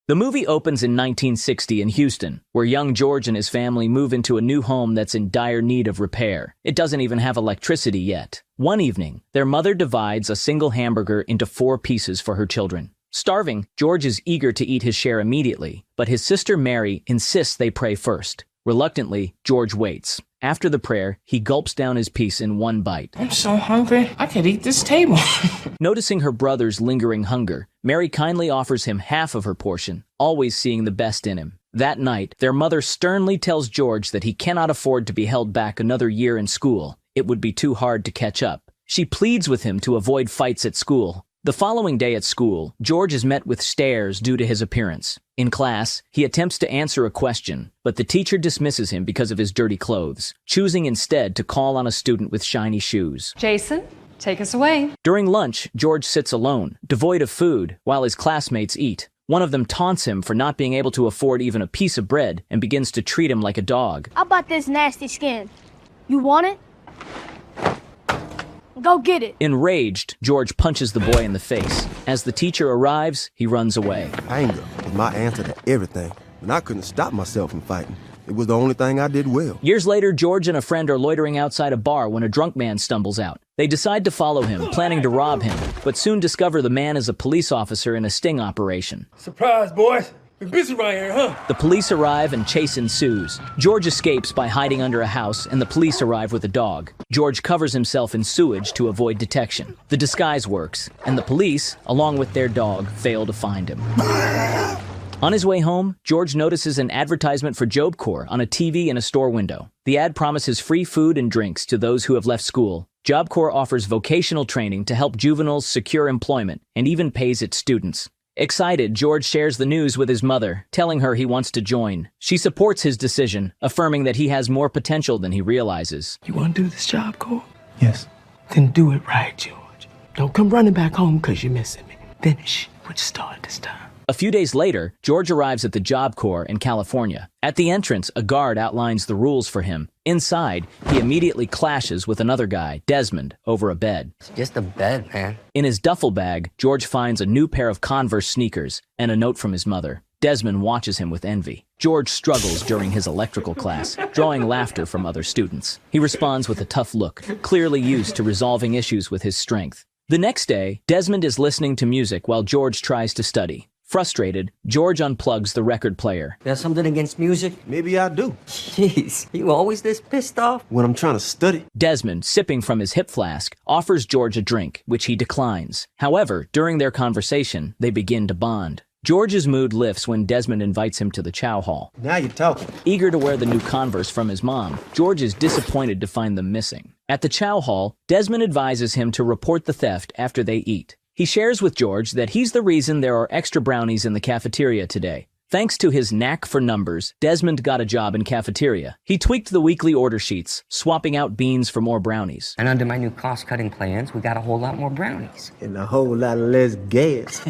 The movie opens in 1960 in Houston, where young George and his family move into a new home that's in dire need of repair. It doesn't even have electricity yet. One evening, their mother divides a single hamburger into 4 pieces for her children. Starving, George is eager to eat his share immediately, but his sister Mary insists they pray first. Reluctantly, George waits. After the prayer, he gulps down his piece in one bite. I'm so hungry, I could eat this table. Noticing her brother's lingering hunger, Mary kindly offers him half of her portion, always seeing the best in him. That night, their mother sternly tells George that he cannot afford to be held back another year in school. It would be too hard to catch up. She pleads with him to avoid fights at school. The following day at school, George is met with stares due to his appearance. In class, he attempts to answer a question, but the teacher dismisses him because of his dirty clothes, choosing instead to call on a student with shiny shoes. Jason, take us away. During lunch, George sits alone, devoid of food, while his classmates eat. One of them taunts him for not being able to afford even a piece of bread and begins to treat him like a dog. How about this nasty skin? You want it? Go get it. Enraged, George punches the boy in the face. As the teacher arrives, he runs away. Anger was my answer to everything, and I couldn't stop myself from fighting. It was the only thing I did well. Years later, George and a friend are loitering outside a bar when a drunk man stumbles out. They decide to follow him, planning to rob him, but soon discover the man is a police officer in a sting operation. Surprise, boys. We're busy right here, huh? The police arrive and chase ensues. George escapes by hiding under a house, and the police arrive with a dog. George covers himself in sewage to avoid detection. The disguise works, and the police, along with their dog, fail to find him. On his way home, George notices an advertisement for Job Corps on a TV in a store window. The ad promises free food and drinks to those who have left school. Job Corps offers vocational training to help juveniles secure employment and even pays its students. Excited, George shares the news with his mother, telling her he wants to join. She supports his decision, affirming that he has more potential than he realizes. You want to do this job, Cole? Yes. Then do it right, George. Don't come running back home because you're missing me. Finish what you started this time. A few days later, George arrives at the Job Corps in California. At the entrance, a guard outlines the rules for him. Inside, he immediately clashes with another guy, Desmond, over a bed. It's just a bed, man. In his duffel bag, George finds a new pair of Converse sneakers and a note from his mother. Desmond watches him with envy. George struggles during his electrical class, drawing laughter from other students. He responds with a tough look, clearly used to resolving issues with his strength. The next day, Desmond is listening to music while George tries to study. Frustrated, George unplugs the record player. You have something against music? Maybe I do. Jeez, you always this pissed off? When I'm trying to study. Desmond, sipping from his hip flask, offers George a drink, which he declines. However, during their conversation, they begin to bond. George's mood lifts when Desmond invites him to the chow hall. Now you're talking. Eager to wear the new Converse from his mom, George is disappointed to find them missing. At the chow hall, Desmond advises him to report the theft after they eat. He shares with George that he's the reason there are extra brownies in the cafeteria today. Thanks to his knack for numbers, Desmond got a job in cafeteria. He tweaked the weekly order sheets, swapping out beans for more brownies. And under my new cost-cutting plans, we got a whole lot more brownies. And a whole lot of less gas.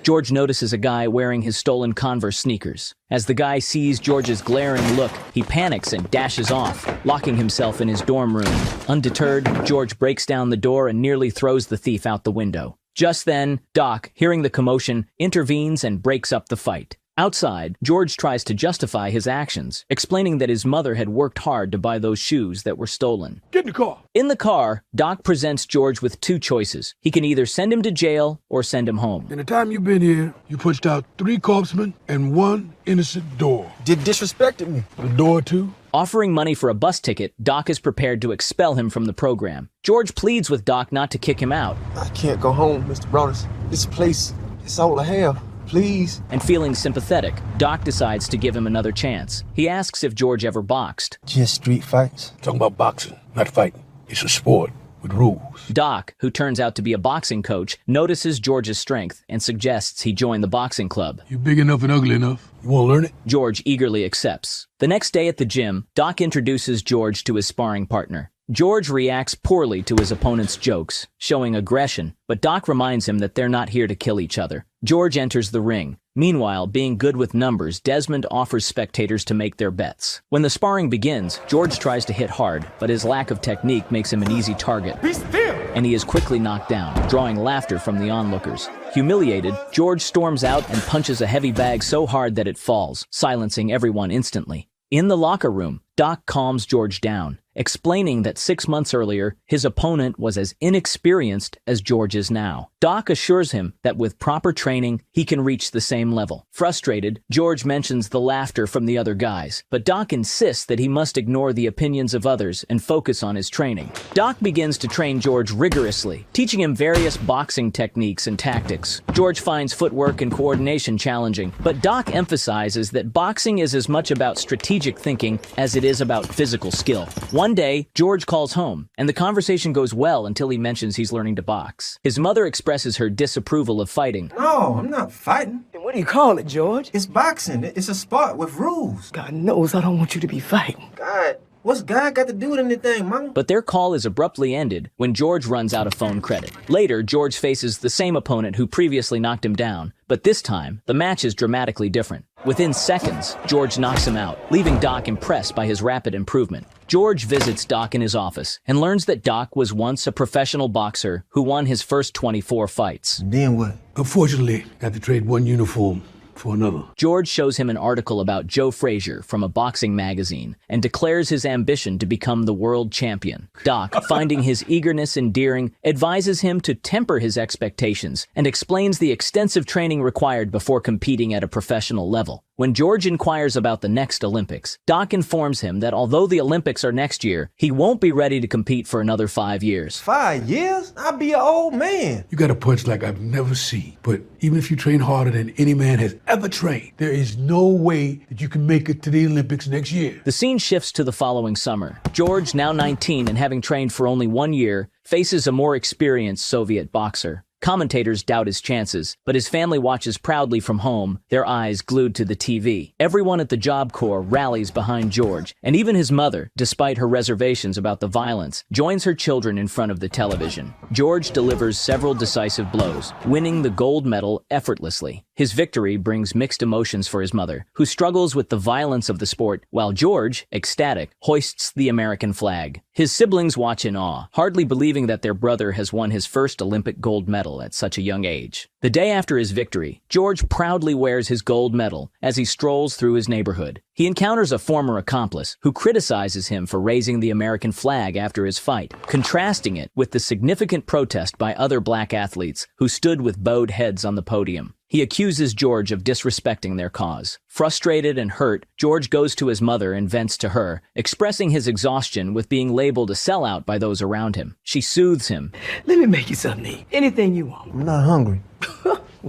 George notices a guy wearing his stolen Converse sneakers. As the guy sees George's glaring look, he panics and dashes off, locking himself in his dorm room. Undeterred, George breaks down the door and nearly throws the thief out the window. Just then, Doc, hearing the commotion, intervenes and breaks up the fight. Outside, George tries to justify his actions, explaining that his mother had worked hard to buy those shoes that were stolen. Get in the car. In the car, Doc presents George with 2 choices. He can either send him to jail or send him home. In the time you've been here, you punched out 3 corpsmen and 1 innocent door. Did disrespected me. The door, too? Offering money for a bus ticket, Doc is prepared to expel him from the program. George pleads with Doc not to kick him out. I can't go home, Mr. Broadus. This place is all I have. Please. And feeling sympathetic, Doc decides to give him another chance. He asks if George ever boxed. Just street fights. Talking about boxing, not fighting. It's a sport with rules. Doc, who turns out to be a boxing coach, notices George's strength and suggests he join the boxing club. You big enough and ugly enough. You want to learn it? George eagerly accepts. The next day at the gym, Doc introduces George to his sparring partner. George reacts poorly to his opponent's jokes, showing aggression, but Doc reminds him that they're not here to kill each other. George enters the ring. Meanwhile, being good with numbers, Desmond offers spectators to make their bets. When the sparring begins, George tries to hit hard, but his lack of technique makes him an easy target. Be still! And he is quickly knocked down, drawing laughter from the onlookers. Humiliated, George storms out and punches a heavy bag so hard that it falls, silencing everyone instantly. In the locker room, Doc calms George down, explaining that 6 months earlier, his opponent was as inexperienced as George is now. Doc assures him that with proper training, he can reach the same level. Frustrated, George mentions the laughter from the other guys, but Doc insists that he must ignore the opinions of others and focus on his training. Doc begins to train George rigorously, teaching him various boxing techniques and tactics. George finds footwork and coordination challenging, but Doc emphasizes that boxing is as much about strategic thinking as it is about physical skill. One day, George calls home, and the conversation goes well until he mentions he's learning to box. His mother expresses her disapproval of fighting. No, I'm not fighting. Then what do you call it, George? It's boxing. It's a sport with rules. God knows I don't want you to be fighting. God, what's God got to do with anything, Mama? But their call is abruptly ended when George runs out of phone credit. Later, George faces the same opponent who previously knocked him down, but this time, the match is dramatically different. Within seconds, George knocks him out, leaving Doc impressed by his rapid improvement. George visits Doc in his office and learns that Doc was once a professional boxer who won his first 24 fights. Then what? Unfortunately, I had to trade one uniform for another. George shows him an article about Joe Frazier from a boxing magazine and declares his ambition to become the world champion. Doc, finding his eagerness endearing, advises him to temper his expectations and explains the extensive training required before competing at a professional level. When George inquires about the next Olympics, Doc informs him that although the Olympics are next year, he won't be ready to compete for another 5 years. 5 years? I'll be an old man. You got a punch like I've never seen. But even if you train harder than any man has ever trained, there is no way that you can make it to the Olympics next year. The scene shifts to the following summer. George, now 19 and having trained for only 1 year, faces a more experienced Soviet boxer. Commentators doubt his chances, but his family watches proudly from home, their eyes glued to the TV. Everyone at the Job Corps rallies behind George, and even his mother, despite her reservations about the violence, joins her children in front of the television. George delivers several decisive blows, winning the gold medal effortlessly. His victory brings mixed emotions for his mother, who struggles with the violence of the sport, while George, ecstatic, hoists the American flag. His siblings watch in awe, hardly believing that their brother has won his first Olympic gold medal at such a young age. The day after his victory, George proudly wears his gold medal as he strolls through his neighborhood. He encounters a former accomplice who criticizes him for raising the American flag after his fight, contrasting it with the significant protest by other black athletes who stood with bowed heads on the podium. He accuses George of disrespecting their cause. Frustrated and hurt, George goes to his mother and vents to her, expressing his exhaustion with being labeled a sellout by those around him. She soothes him. Let me make you something to eat. Anything you want. I'm not hungry.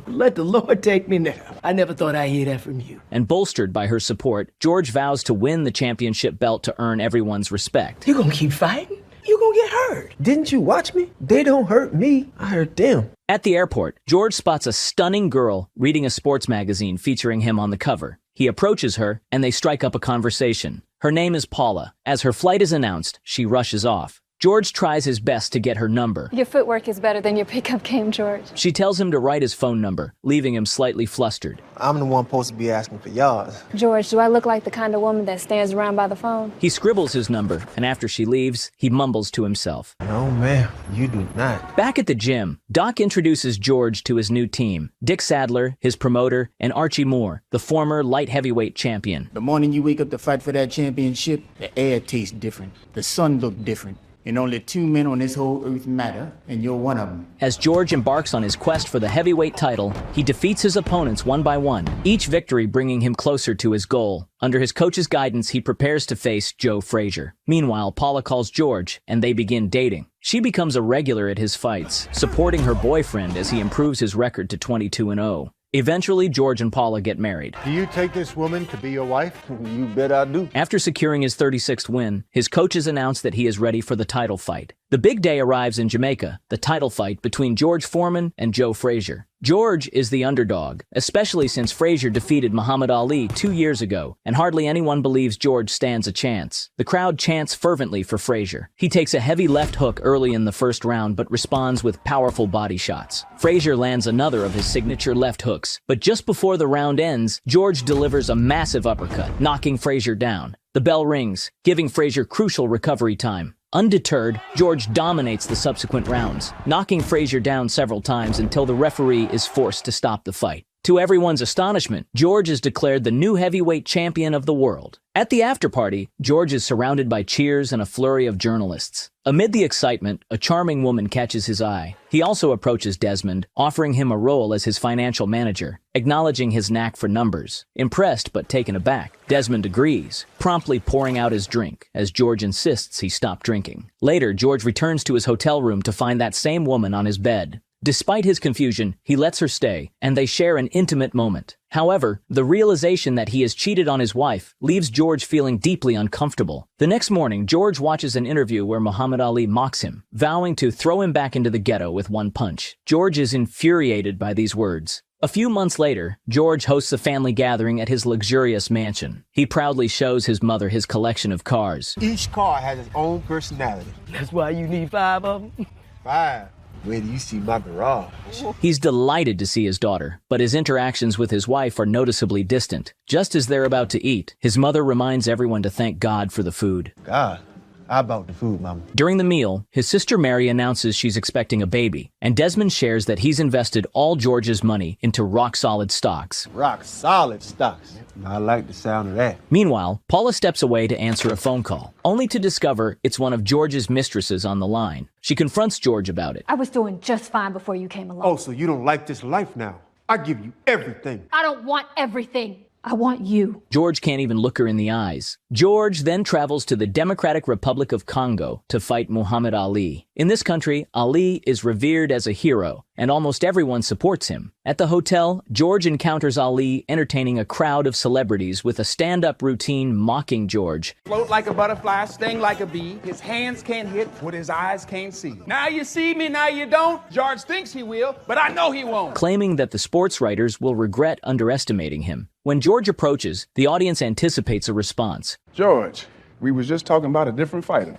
Let the Lord take me now. I never thought I'd hear that from you. And bolstered by her support, George vows to win the championship belt to earn everyone's respect. You gonna keep fighting? You gonna get hurt. Didn't you watch me? They don't hurt me. I hurt them. At the airport, George spots a stunning girl reading a sports magazine featuring him on the cover. He approaches her, and they strike up a conversation. Her name is Paula. As her flight is announced, she rushes off. George tries his best to get her number. Your footwork is better than your pickup game, George. She tells him to write his phone number, leaving him slightly flustered. I'm the one supposed to be asking for yours. George, do I look like the kind of woman that stands around by the phone? He scribbles his number, and after she leaves, he mumbles to himself. No, ma'am, you do not. Back at the gym, Doc introduces George to his new team, Dick Sadler, his promoter, and Archie Moore, the former light heavyweight champion. The morning you wake up to fight for that championship, the air tastes different, the sun look different. And only 2 men on this whole earth matter, and you're one of them. As George embarks on his quest for the heavyweight title, he defeats his opponents one by one, each victory bringing him closer to his goal. Under his coach's guidance, he prepares to face Joe Frazier. Meanwhile, Paula calls George, and they begin dating. She becomes a regular at his fights, supporting her boyfriend as he improves his record to 22-0. Eventually, George and Paula get married. Do you take this woman to be your wife? You bet I do. After securing his 36th win, his coaches announce that he is ready for the title fight. The big day arrives in Jamaica, the title fight between George Foreman and Joe Frazier. George is the underdog, especially since Frazier defeated Muhammad Ali 2 years ago, and hardly anyone believes George stands a chance. The crowd chants fervently for Frazier. He takes a heavy left hook early in the first round but responds with powerful body shots. Frazier lands another of his signature left hooks, but just before the round ends, George delivers a massive uppercut, knocking Frazier down. The bell rings, giving Frazier crucial recovery time. Undeterred, George dominates the subsequent rounds, knocking Frazier down several times until the referee is forced to stop the fight. To everyone's astonishment, George is declared the new heavyweight champion of the world. At the after-party, George is surrounded by cheers and a flurry of journalists. Amid the excitement, a charming woman catches his eye. He also approaches Desmond, offering him a role as his financial manager, acknowledging his knack for numbers. Impressed but taken aback, Desmond agrees, promptly pouring out his drink, as George insists he stop drinking. Later, George returns to his hotel room to find that same woman on his bed. Despite his confusion, he lets her stay, and they share an intimate moment. However, the realization that he has cheated on his wife leaves George feeling deeply uncomfortable. The next morning, George watches an interview where Muhammad Ali mocks him, vowing to throw him back into the ghetto with one punch. George is infuriated by these words. A few months later, George hosts a family gathering at his luxurious mansion. He proudly shows his mother his collection of cars. Each car has its own personality. That's why you need 5 of them? 5. Where do you see my garage? He's delighted to see his daughter, but his interactions with his wife are noticeably distant. Just as they're about to eat, his mother reminds everyone to thank God for the food. God, I bought the food, Mama. During the meal, his sister Mary announces she's expecting a baby, and Desmond shares that he's invested all George's money into rock-solid stocks. Rock-solid stocks. I like the sound of that. Meanwhile, Paula steps away to answer a phone call, only to discover it's one of George's mistresses on the line. She confronts George about it. I was doing just fine before you came along. Oh, so you don't like this life now? I give you everything. I don't want everything. I want you. George can't even look her in the eyes. George then travels to the Democratic Republic of Congo to fight Muhammad Ali. In this country, Ali is revered as a hero, and almost everyone supports him. At the hotel, George encounters Ali entertaining a crowd of celebrities with a stand-up routine mocking George. Float like a butterfly, sting like a bee. His hands can't hit what his eyes can't see. Now you see me, now you don't. George thinks he will, but I know he won't. Claiming that the sports writers will regret underestimating him. When George approaches, the audience anticipates a response. George, we was just talking about a different fighter.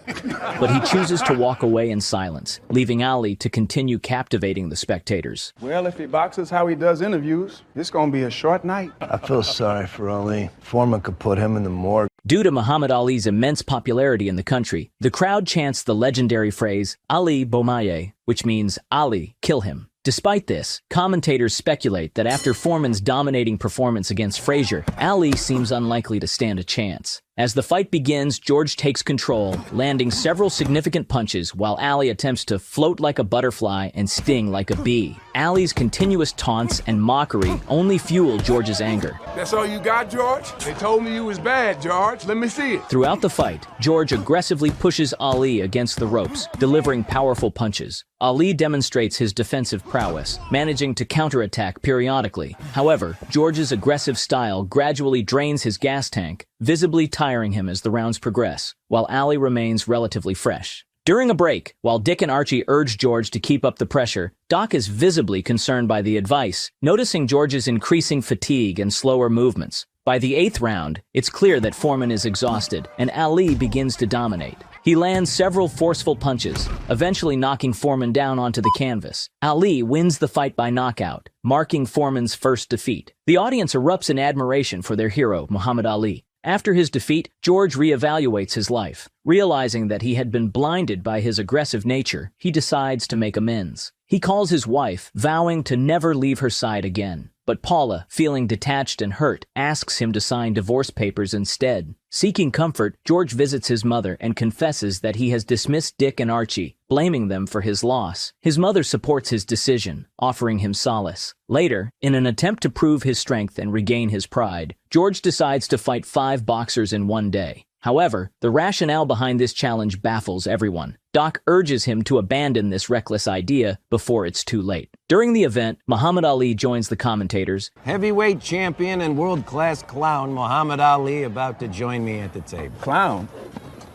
But he chooses to walk away in silence, leaving Ali to continue captivating the spectators. Well, if he boxes how he does interviews, it's gonna be a short night. I feel sorry for Ali. Foreman could put him in the morgue. Due to Muhammad Ali's immense popularity in the country, the crowd chants the legendary phrase, Ali Bomaye, which means Ali, kill him. Despite this, commentators speculate that after Foreman's dominating performance against Frazier, Ali seems unlikely to stand a chance. As the fight begins, George takes control, landing several significant punches while Ali attempts to float like a butterfly and sting like a bee. Ali's continuous taunts and mockery only fuel George's anger. That's all you got, George? They told me you was bad, George. Let me see it. Throughout the fight, George aggressively pushes Ali against the ropes, delivering powerful punches. Ali demonstrates his defensive prowess, managing to counterattack periodically. However, George's aggressive style gradually drains his gas tank, visibly tiring him as the rounds progress, while Ali remains relatively fresh. During a break, while Dick and Archie urge George to keep up the pressure, Doc is visibly concerned by the advice, noticing George's increasing fatigue and slower movements. By the 8th round, it's clear that Foreman is exhausted, and Ali begins to dominate. He lands several forceful punches, eventually knocking Foreman down onto the canvas. Ali wins the fight by knockout, marking Foreman's first defeat. The audience erupts in admiration for their hero, Muhammad Ali. After his defeat, George reevaluates his life. Realizing that he had been blinded by his aggressive nature, he decides to make amends. He calls his wife, vowing to never leave her side again. But Paula, feeling detached and hurt, asks him to sign divorce papers instead. Seeking comfort, George visits his mother and confesses that he has dismissed Dick and Archie, blaming them for his loss. His mother supports his decision, offering him solace. Later, in an attempt to prove his strength and regain his pride, George decides to fight 5 boxers in one day. However, the rationale behind this challenge baffles everyone. Doc urges him to abandon this reckless idea before it's too late. During the event, Muhammad Ali joins the commentators. Heavyweight champion and world-class clown Muhammad Ali about to join me at the table. Clown?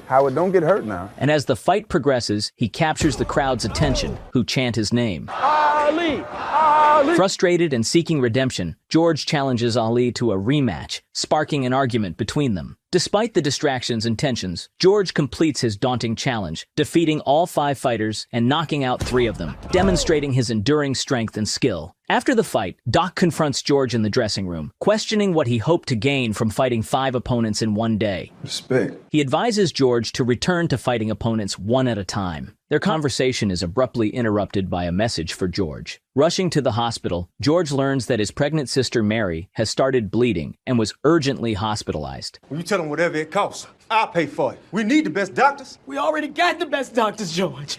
Howard, don't get hurt now. And as the fight progresses, he captures the crowd's attention, who chant his name. Ali! Ali! Ali! Frustrated and seeking redemption, George challenges Ali to a rematch, sparking an argument between them. Despite the distractions and tensions, George completes his daunting challenge, defeating all 5 fighters and knocking out 3 of them, demonstrating his enduring strength and skill. After the fight, Doc confronts George in the dressing room, questioning what he hoped to gain from fighting 5 opponents in one day. Respect. He advises George to return to fighting opponents one at a time. Their conversation is abruptly interrupted by a message for George. Rushing to the hospital, George learns that his pregnant sister Mary has started bleeding and was urgently hospitalized. Well, you tell them whatever it costs. I'll pay for it. We need the best doctors. We already got the best doctors, George.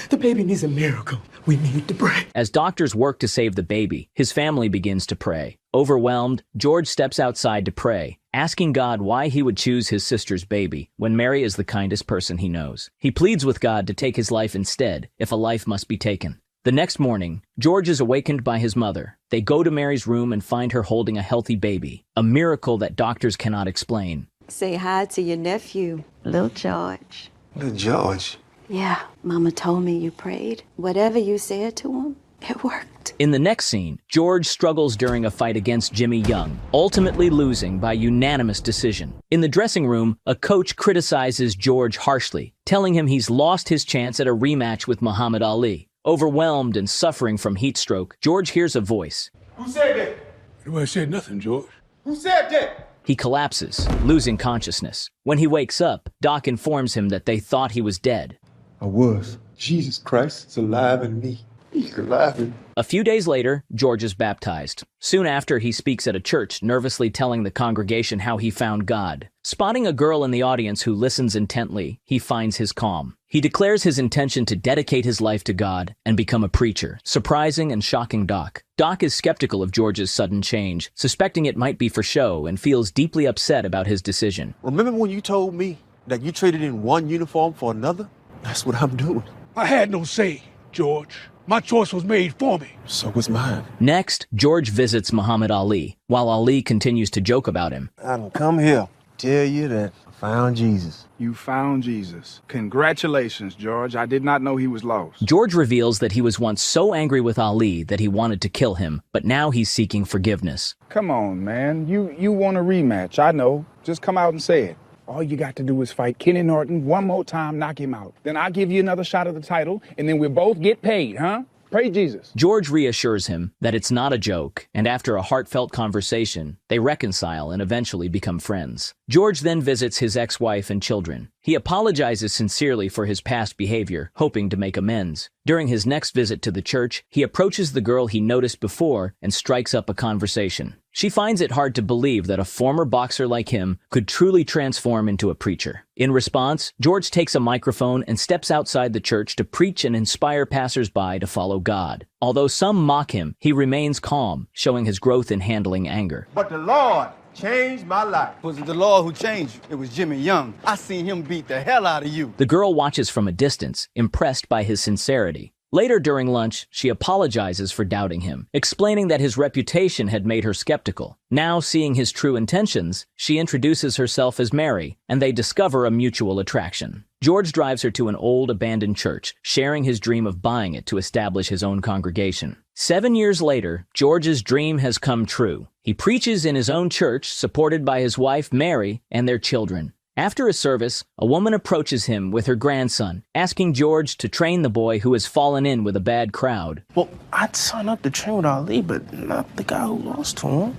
The baby needs a miracle. We need to pray. As doctors work to save the baby, his family begins to pray. Overwhelmed, George steps outside to pray, asking God why he would choose his sister's baby when Mary is the kindest person he knows. He pleads with God to take his life instead, if a life must be taken. The next morning, George is awakened by his mother. They go to Mary's room and find her holding a healthy baby, a miracle that doctors cannot explain. Say hi to your nephew, Little George. Little George? Yeah, Mama told me you prayed. Whatever you said to him, it worked. In the next scene, George struggles during a fight against Jimmy Young, ultimately losing by unanimous decision. In the dressing room, a coach criticizes George harshly, telling him he's lost his chance at a rematch with Muhammad Ali. Overwhelmed and suffering from heat stroke, George hears a voice. Who said that? Nobody said nothing, George. Who said that? He collapses, losing consciousness. When he wakes up, Doc informs him that they thought he was dead. I was. Jesus Christ is alive in me. He's alive in me. A few days later, George is baptized. Soon after, he speaks at a church, nervously telling the congregation how he found God. Spotting a girl in the audience who listens intently, he finds his calm. He declares his intention to dedicate his life to God and become a preacher, surprising and shocking Doc. Doc is skeptical of George's sudden change, suspecting it might be for show, and feels deeply upset about his decision. Remember when you told me that you traded in one uniform for another? That's what I'm doing. I had no say, George. My choice was made for me. So was mine. Next, George visits Muhammad Ali, while Ali continues to joke about him. I done come here to tell you that I found Jesus. You found Jesus. Congratulations, George. I did not know he was lost. George reveals that he was once so angry with Ali that he wanted to kill him, but now he's seeking forgiveness. Come on, man. You want a rematch. I know. Just come out and say it. All you got to do is fight Kenny Norton one more time, knock him out. Then I'll give you another shot at the title, and then we'll both get paid, huh? Praise Jesus. George reassures him that it's not a joke, and after a heartfelt conversation, they reconcile and eventually become friends. George then visits his ex-wife and children. He apologizes sincerely for his past behavior, hoping to make amends. During his next visit to the church, he approaches the girl he noticed before and strikes up a conversation. She finds it hard to believe that a former boxer like him could truly transform into a preacher. In response, George takes a microphone and steps outside the church to preach and inspire passers-by to follow God. Although some mock him, he remains calm, showing his growth in handling anger. But the Lord changed my life. It wasn't the Lord who changed you. It was Jimmy Young. I seen him beat the hell out of you. The girl watches from a distance, impressed by his sincerity. Later during lunch, she apologizes for doubting him, explaining that his reputation had made her skeptical. Now, seeing his true intentions, she introduces herself as Mary, and they discover a mutual attraction. George drives her to an old, abandoned church, sharing his dream of buying it to establish his own congregation. 7 years later, George's dream has come true. He preaches in his own church, supported by his wife, Mary, and their children. After a service, a woman approaches him with her grandson, asking George to train the boy who has fallen in with a bad crowd. Well, I'd sign up to train with Ali, but not the guy who lost to him.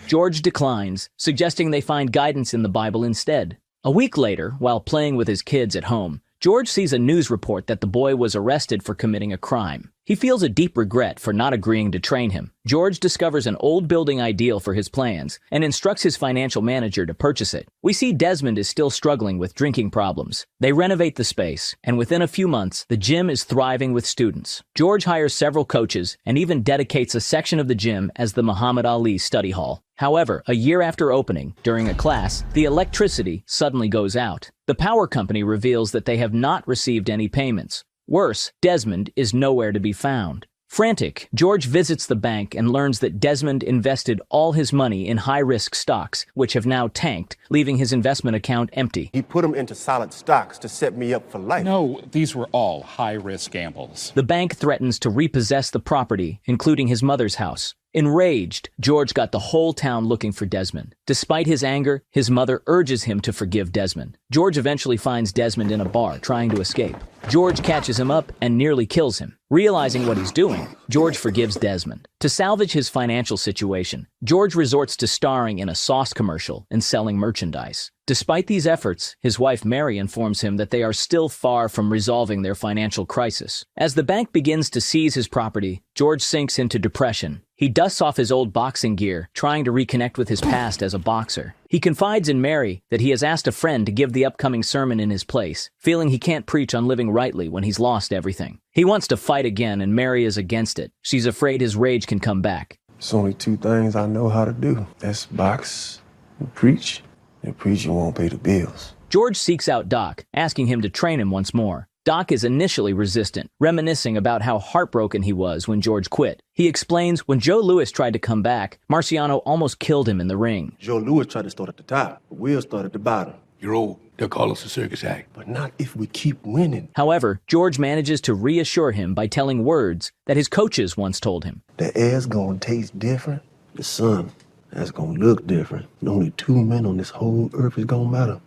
George declines, suggesting they find guidance in the Bible instead. A week later, while playing with his kids at home, George sees a news report that the boy was arrested for committing a crime. He feels a deep regret for not agreeing to train him. George discovers an old building ideal for his plans and instructs his financial manager to purchase it. We see Desmond is still struggling with drinking problems. They renovate the space, and within a few months, the gym is thriving with students. George hires several coaches and even dedicates a section of the gym as the Muhammad Ali study hall. However, a year after opening, during a class, the electricity suddenly goes out. The power company reveals that they have not received any payments. Worse, Desmond is nowhere to be found. Frantic, George visits the bank and learns that Desmond invested all his money in high-risk stocks, which have now tanked, leaving his investment account empty. He put them into solid stocks to set me up for life. No, these were all high-risk gambles. The bank threatens to repossess the property, including his mother's house. Enraged, George got the whole town looking for Desmond. Despite his anger, his mother urges him to forgive Desmond. George eventually finds Desmond in a bar, trying to escape. George catches him up and nearly kills him. Realizing what he's doing, George forgives Desmond. To salvage his financial situation, George resorts to starring in a sauce commercial and selling merchandise. Despite these efforts, his wife Mary informs him that they are still far from resolving their financial crisis. As the bank begins to seize his property, George sinks into depression. He dusts off his old boxing gear, trying to reconnect with his past as a boxer. He confides in Mary that he has asked a friend to give the upcoming sermon in his place, feeling he can't preach on living rightly when he's lost everything. He wants to fight again, and Mary is against it. She's afraid his rage can come back. It's only two things I know how to do. That's box and preach. And preaching won't pay the bills. George seeks out Doc, asking him to train him once more. Doc is initially resistant, reminiscing about how heartbroken he was when George quit. He explains when Joe Louis tried to come back, Marciano almost killed him in the ring. Joe Louis tried to start at the top, but we'll start at the bottom. You're old. They'll call us a circus act. But not if we keep winning. However, George manages to reassure him by telling words that his coaches once told him. The air's gonna taste different. The sun, that's gonna look different. And only two men on this whole earth is gonna matter.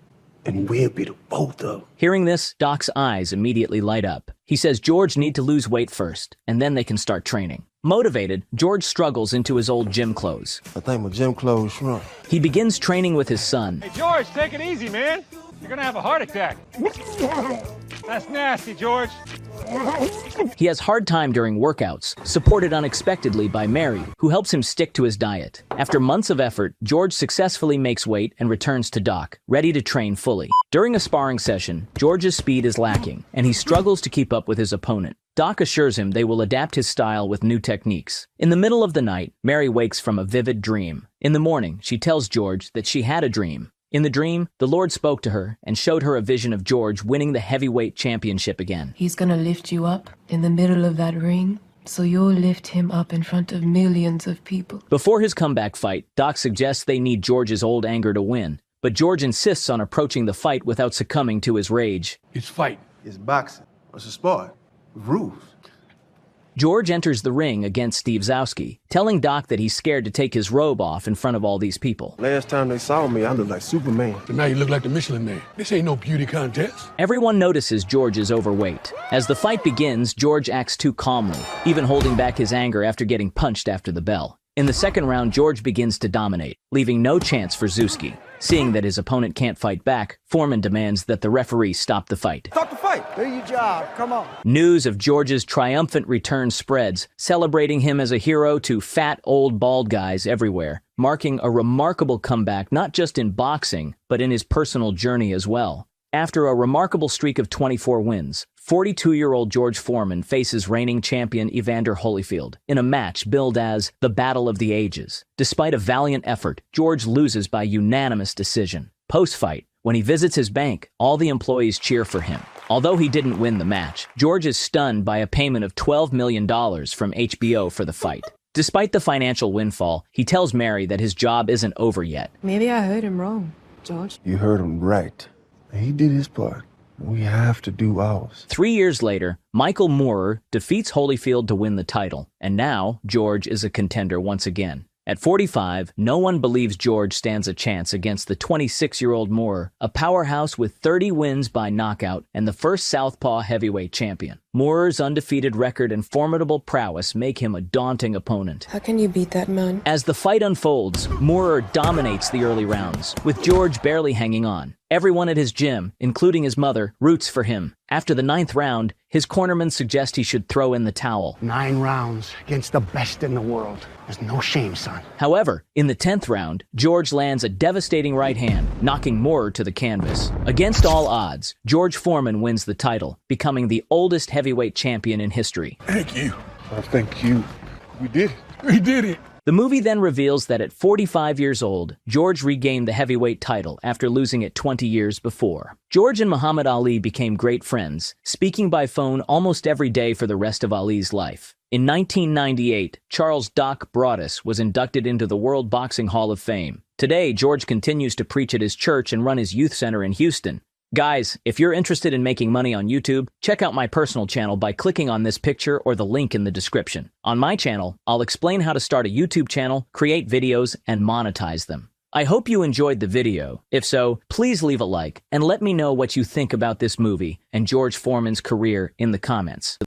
And we'll be the both of them. Hearing this, Doc's eyes immediately light up. He says George need to lose weight first, and then they can start training. Motivated, George struggles into his old gym clothes. I think my gym clothes shrunk. He begins training with his son. Hey, George, take it easy, man. You're gonna have a heart attack. That's nasty, George. He has hard time during workouts, supported unexpectedly by Mary, who helps him stick to his diet. After months of effort, George successfully makes weight and returns to Doc, ready to train fully. During a sparring session, George's speed is lacking, and he struggles to keep up with his opponent. Doc assures him they will adapt his style with new techniques. In the middle of the night, Mary wakes from a vivid dream. In the morning, she tells George that she had a dream. In the dream, the Lord spoke to her and showed her a vision of George winning the heavyweight championship again. He's gonna lift you up in the middle of that ring, so you'll lift him up in front of millions of people. Before his comeback fight, Doc suggests they need George's old anger to win, but George insists on approaching the fight without succumbing to his rage. It's fighting. It's boxing. It's a sport. With rules. George enters the ring against Steve Zowski, telling Doc that he's scared to take his robe off in front of all these people. Last time they saw me, I looked like Superman. But now you look like the Michelin Man. This ain't no beauty contest. Everyone notices George is overweight. As the fight begins, George acts too calmly, even holding back his anger after getting punched after the bell. In the second round, George begins to dominate, leaving no chance for Zowski. Seeing that his opponent can't fight back, Foreman demands that the referee stop the fight. Stop the fight. Do your job. Come on. News of George's triumphant return spreads, celebrating him as a hero to fat, old, bald guys everywhere, marking a remarkable comeback not just in boxing, but in his personal journey as well. After a remarkable streak of 24 wins, 42-year-old George Foreman faces reigning champion Evander Holyfield in a match billed as the Battle of the Ages. Despite a valiant effort, George loses by unanimous decision. Post-fight, when he visits his bank, all the employees cheer for him. Although he didn't win the match, George is stunned by a payment of $12 million from HBO for the fight. Despite the financial windfall, he tells Mary that his job isn't over yet. Maybe I heard him wrong, George. You heard him right. He did his part. We have to do ours. 3 years later, Michael Moorer defeats Holyfield to win the title, and now George is a contender once again. At 45, no one believes George stands a chance against the 26-year-old Moorer, a powerhouse with 30 wins by knockout and the first Southpaw heavyweight champion. Moorer's undefeated record and formidable prowess make him a daunting opponent. How can you beat that man? As the fight unfolds, Moorer dominates the early rounds, with George barely hanging on. Everyone at his gym, including his mother, roots for him. After the 9th round, his cornermen suggest he should throw in the towel. 9 rounds against the best in the world. There's no shame, son. However, in the 10th round, George lands a devastating right hand, knocking Moorer to the canvas. Against all odds, George Foreman wins the title, becoming the oldest heavyweight champion in history. Thank you. I thank you. We did it. We did it. The movie then reveals that at 45 years old, George regained the heavyweight title after losing it 20 years before. George and Muhammad Ali became great friends, speaking by phone almost every day for the rest of Ali's life. In 1998, Charles "Doc" Broadus was inducted into the World Boxing Hall of Fame. Today, George continues to preach at his church and run his youth center in Houston. Guys, if you're interested in making money on YouTube, check out my personal channel by clicking on this picture or the link in the description. On my channel, I'll explain how to start a YouTube channel, create videos, and monetize them. I hope you enjoyed the video. If so, please leave a like and let me know what you think about this movie and George Foreman's career in the comments.